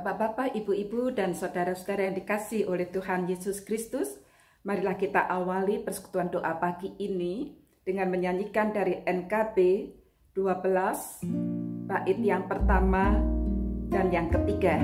Bapak-bapak, ibu-ibu, dan saudara-saudara yang dikasihi oleh Tuhan Yesus Kristus, marilah kita awali persekutuan doa pagi ini dengan menyanyikan dari NKB 12, bait yang pertama dan yang ketiga.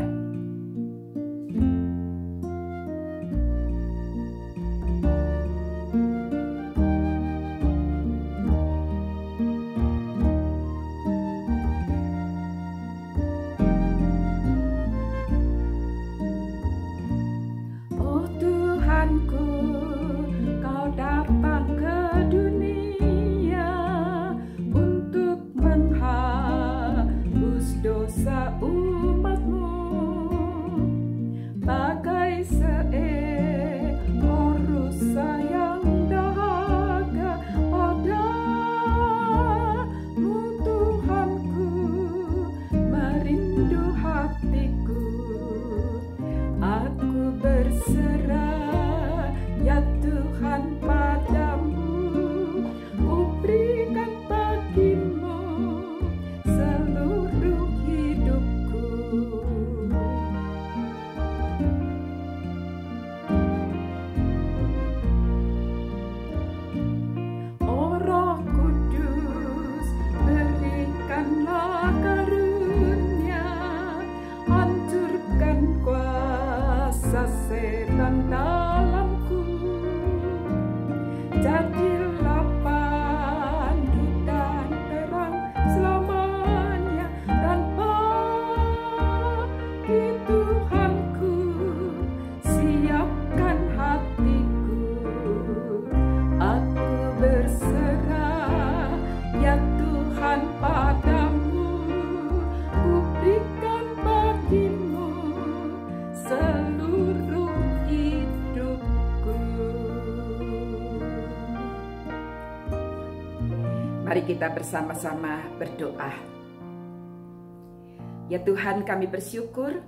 Mari kita bersama-sama berdoa. Ya Tuhan, kami bersyukur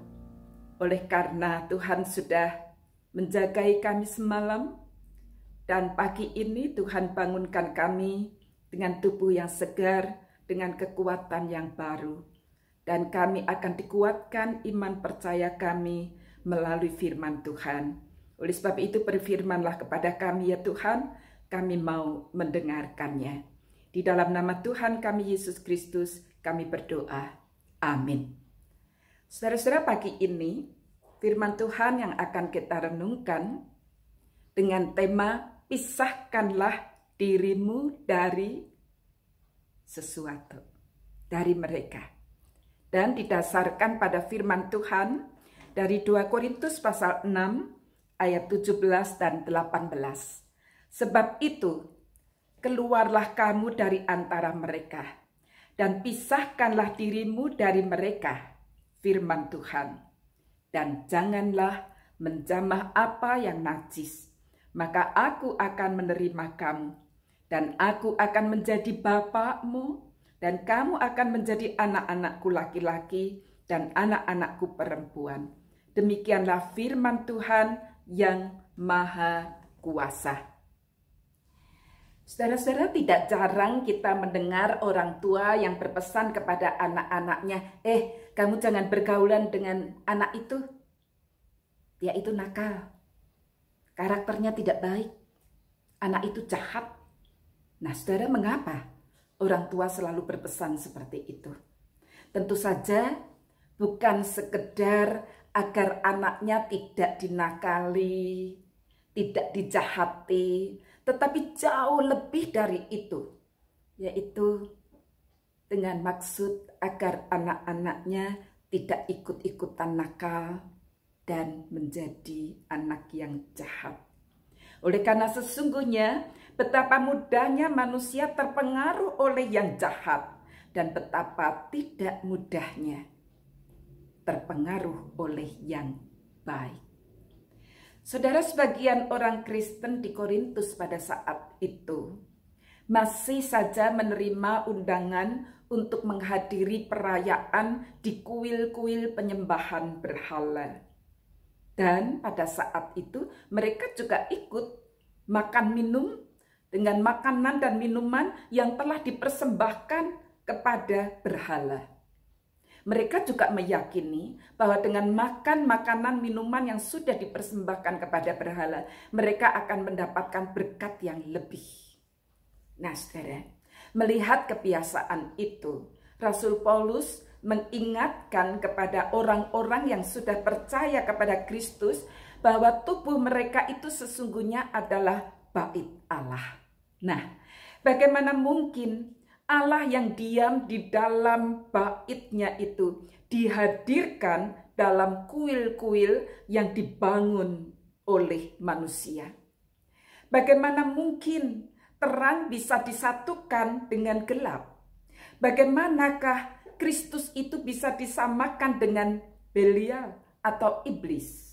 oleh karena Tuhan sudah menjagai kami semalam, dan pagi ini Tuhan bangunkan kami dengan tubuh yang segar, dengan kekuatan yang baru. Dan kami akan dikuatkan iman percaya kami melalui firman Tuhan. Oleh sebab itu berfirmanlah kepada kami ya Tuhan, kami mau mendengarkannya. Di dalam nama Tuhan kami Yesus Kristus kami berdoa. Amin. Saudara-saudara, pagi ini firman Tuhan yang akan kita renungkan dengan tema pisahkanlah dirimu dari sesuatu, dari mereka. Dan didasarkan pada firman Tuhan dari 2 Korintus pasal 6 ayat 17 dan 18. Sebab itu keluarlah kamu dari antara mereka, dan pisahkanlah dirimu dari mereka, firman Tuhan. Dan janganlah menjamah apa yang najis, maka aku akan menerima kamu, dan aku akan menjadi bapakmu, dan kamu akan menjadi anak-anakku laki-laki, dan anak-anakku perempuan. Demikianlah firman Tuhan yang Maha Kuasa. Saudara-saudara, tidak jarang kita mendengar orang tua yang berpesan kepada anak-anaknya, kamu jangan bergaulan dengan anak itu. Dia itu nakal. Karakternya tidak baik. Anak itu jahat. Nah, saudara, mengapa orang tua selalu berpesan seperti itu? Tentu saja bukan sekedar agar anaknya tidak dinakali, tidak dijahati, tetapi jauh lebih dari itu, yaitu dengan maksud agar anak-anaknya tidak ikut-ikutan nakal dan menjadi anak yang jahat. Oleh karena sesungguhnya betapa mudahnya manusia terpengaruh oleh yang jahat, dan betapa tidak mudahnya terpengaruh oleh yang baik. Saudara, sebagian orang Kristen di Korintus pada saat itu masih saja menerima undangan untuk menghadiri perayaan di kuil-kuil penyembahan berhala. Dan pada saat itu mereka juga ikut makan minum dengan makanan dan minuman yang telah dipersembahkan kepada berhala. Mereka juga meyakini bahwa dengan makan makanan minuman yang sudah dipersembahkan kepada berhala, mereka akan mendapatkan berkat yang lebih. Nah, saudara, melihat kebiasaan itu, Rasul Paulus mengingatkan kepada orang-orang yang sudah percaya kepada Kristus bahwa tubuh mereka itu sesungguhnya adalah bait Allah. Nah, bagaimana mungkin Allah yang diam di dalam baitnya itu dihadirkan dalam kuil-kuil yang dibangun oleh manusia? Bagaimana mungkin terang bisa disatukan dengan gelap? Bagaimanakah Kristus itu bisa disamakan dengan Belial atau iblis?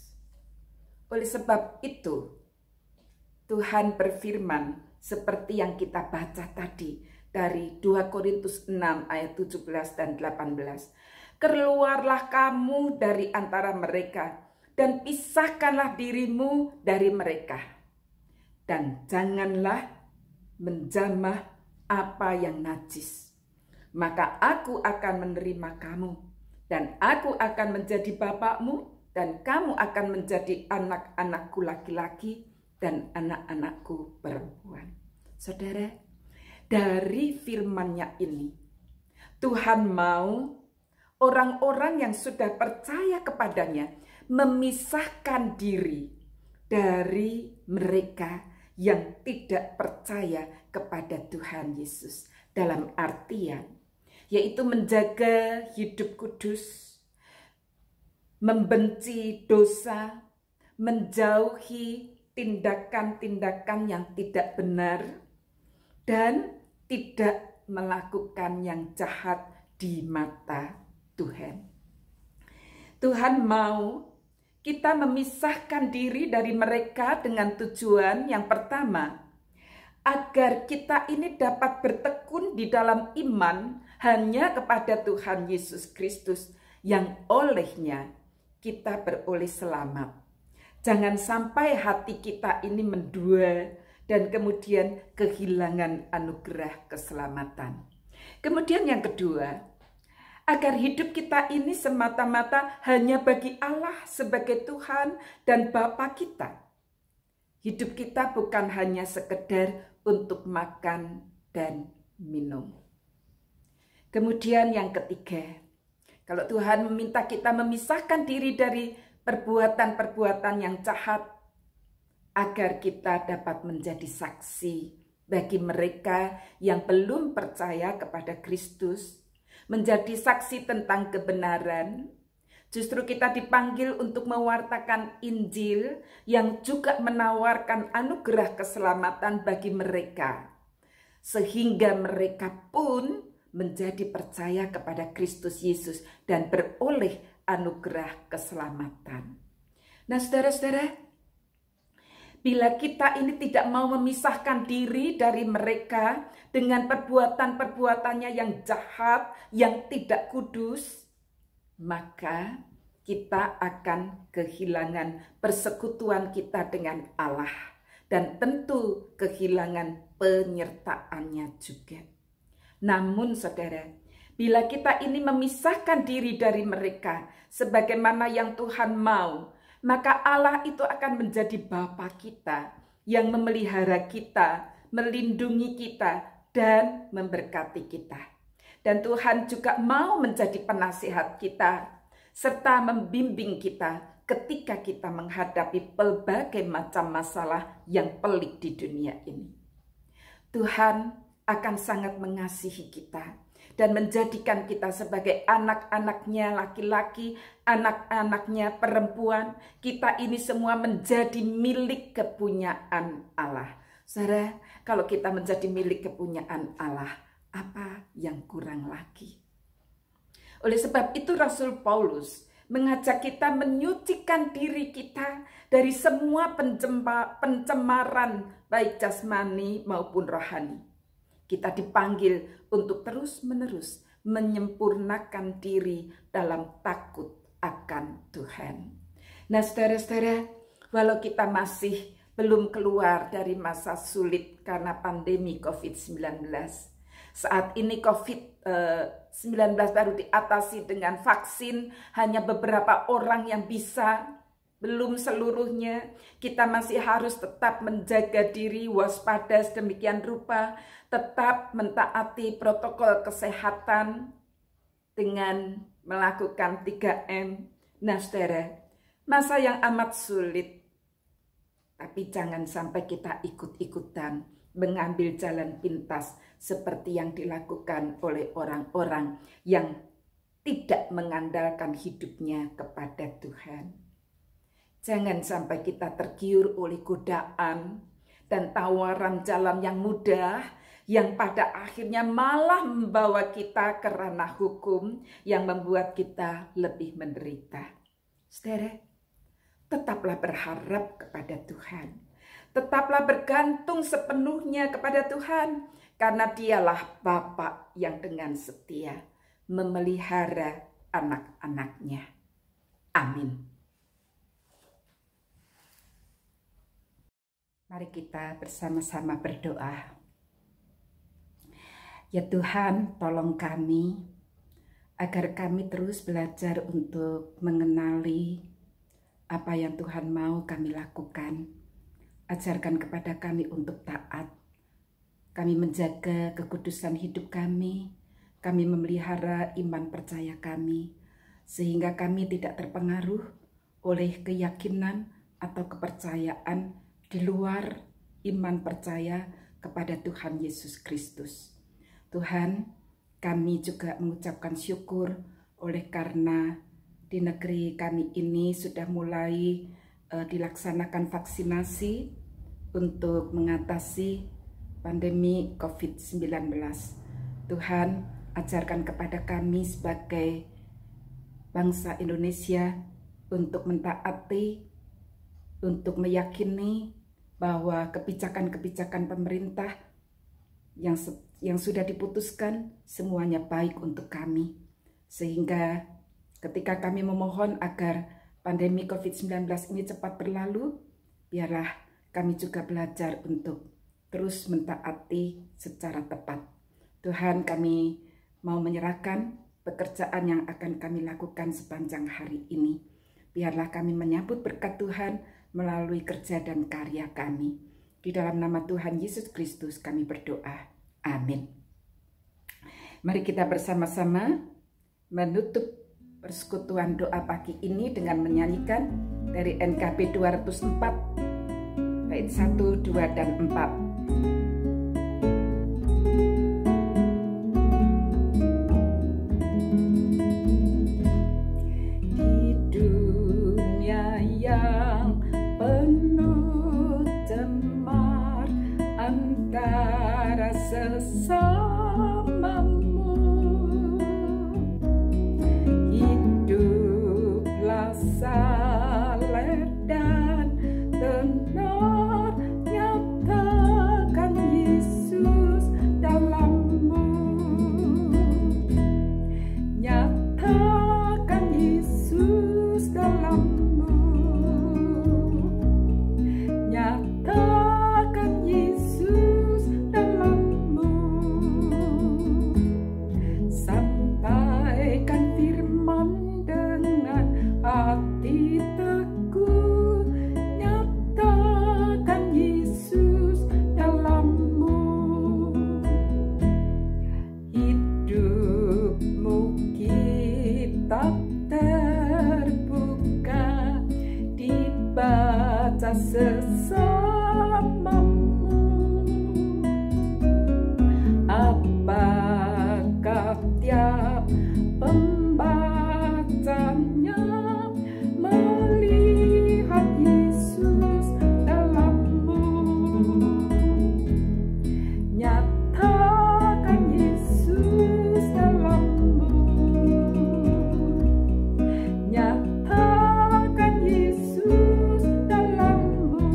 Oleh sebab itu, Tuhan berfirman seperti yang kita baca tadi dari 2 Korintus 6 ayat 17 dan 18. Keluarlah kamu dari antara mereka dan pisahkanlah dirimu dari mereka. Dan janganlah menjamah apa yang najis. Maka aku akan menerima kamu dan aku akan menjadi bapakmu dan kamu akan menjadi anak-anakku laki-laki dan anak-anakku perempuan. Saudara, dari firman-Nya ini, Tuhan mau orang-orang yang sudah percaya kepadanya memisahkan diri dari mereka yang tidak percaya kepada Tuhan Yesus. Dalam artian, yaitu menjaga hidup kudus, membenci dosa, menjauhi tindakan-tindakan yang tidak benar, dan tidak melakukan yang jahat di mata Tuhan. Tuhan mau kita memisahkan diri dari mereka dengan tujuan yang pertama, agar kita ini dapat bertekun di dalam iman hanya kepada Tuhan Yesus Kristus yang olehnya kita beroleh selamat. Jangan sampai hati kita ini mendua dan kemudian kehilangan anugerah keselamatan. Kemudian yang kedua, agar hidup kita ini semata-mata hanya bagi Allah sebagai Tuhan dan Bapa kita. Hidup kita bukan hanya sekedar untuk makan dan minum. Kemudian yang ketiga, kalau Tuhan meminta kita memisahkan diri dari perbuatan-perbuatan yang jahat, agar kita dapat menjadi saksi bagi mereka yang belum percaya kepada Kristus, menjadi saksi tentang kebenaran. Justru kita dipanggil untuk mewartakan Injil yang juga menawarkan anugerah keselamatan bagi mereka, sehingga mereka pun menjadi percaya kepada Kristus Yesus dan beroleh anugerah keselamatan. Nah, saudara-saudara, bila kita ini tidak mau memisahkan diri dari mereka dengan perbuatan-perbuatannya yang jahat, yang tidak kudus, maka kita akan kehilangan persekutuan kita dengan Allah dan tentu kehilangan penyertaannya juga. Namun saudara, bila kita ini memisahkan diri dari mereka sebagaimana yang Tuhan mau, maka Allah itu akan menjadi Bapa kita yang memelihara kita, melindungi kita, dan memberkati kita. Dan Tuhan juga mau menjadi penasihat kita, serta membimbing kita ketika kita menghadapi berbagai macam masalah yang pelik di dunia ini. Tuhan akan sangat mengasihi kita dan menjadikan kita sebagai anak-anaknya laki-laki, anak-anaknya perempuan. Kita ini semua menjadi milik kepunyaan Allah. Saudara, kalau kita menjadi milik kepunyaan Allah, apa yang kurang lagi? Oleh sebab itu Rasul Paulus mengajak kita menyucikan diri kita dari semua pencemaran baik jasmani maupun rohani. Kita dipanggil untuk terus-menerus menyempurnakan diri dalam takut akan Tuhan. Nah, saudara-saudara, walau kita masih belum keluar dari masa sulit karena pandemi COVID-19, saat ini COVID-19 baru diatasi dengan vaksin, hanya beberapa orang yang bisa, belum seluruhnya. Kita masih harus tetap menjaga diri, waspada sedemikian rupa, tetap mentaati protokol kesehatan dengan melakukan 3M. Nah saudara, masa yang amat sulit, tapi jangan sampai kita ikut-ikutan mengambil jalan pintas seperti yang dilakukan oleh orang-orang yang tidak mengandalkan hidupnya kepada Tuhan. Jangan sampai kita tergiur oleh godaan dan tawaran jalan yang mudah, yang pada akhirnya malah membawa kita ke ranah hukum yang membuat kita lebih menderita. Saudara, tetaplah berharap kepada Tuhan. Tetaplah bergantung sepenuhnya kepada Tuhan, karena Dialah Bapa yang dengan setia memelihara anak-anaknya. Amin. Mari kita bersama-sama berdoa. Ya Tuhan, tolong kami agar kami terus belajar untuk mengenali apa yang Tuhan mau kami lakukan. Ajarkan kepada kami untuk taat. Kami menjaga kekudusan hidup kami memelihara iman percaya kami, sehingga kami tidak terpengaruh oleh keyakinan atau kepercayaan di luar iman percaya kepada Tuhan Yesus Kristus. Tuhan, kami juga mengucapkan syukur oleh karena di negeri kami ini sudah mulai dilaksanakan vaksinasi untuk mengatasi pandemi COVID-19. Tuhan, ajarkan kepada kami sebagai bangsa Indonesia untuk mentaati, untuk meyakini bahwa kebijakan-kebijakan pemerintah yang sudah diputuskan semuanya baik untuk kami. Sehingga ketika kami memohon agar pandemi COVID-19 ini cepat berlalu, biarlah kami juga belajar untuk terus mentaati secara tepat. Tuhan, kami mau menyerahkan pekerjaan yang akan kami lakukan sepanjang hari ini. Biarlah kami menyambut berkat Tuhan melalui kerja dan karya kami. Di dalam nama Tuhan Yesus Kristus kami berdoa. Amin. Mari kita bersama-sama menutup persekutuan doa pagi ini dengan menyanyikan dari NKB 204 bait 1, 2, dan 4. Sesamamu hiduplah saleh dan benar, nyatakan Yesus dalammu, nyatakan Yesus dalammu, nyatakan Yesus dalammu. Sampaikan firman dengan hati teguh, nyatakan Yesus dalammu. Hidupmu kitab terbuka, dibaca sesamamu. Apakah tiap pembacanya melihat Yesus dalammu, nyatakan Yesus dalammu, nyatakan Yesus dalammu.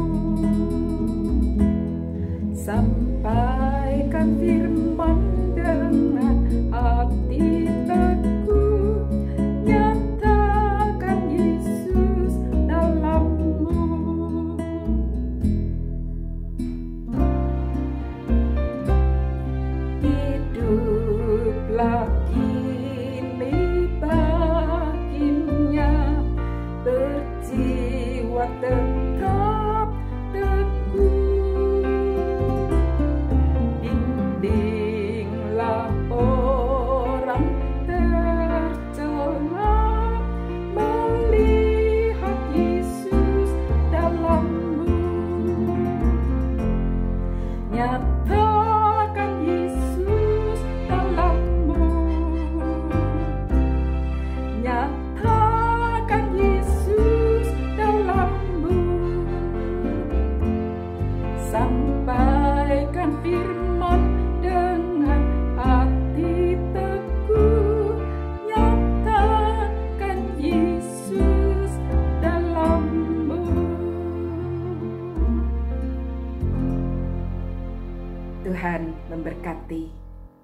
Tuhan memberkati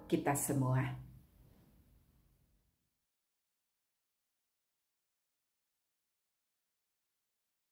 kita semua.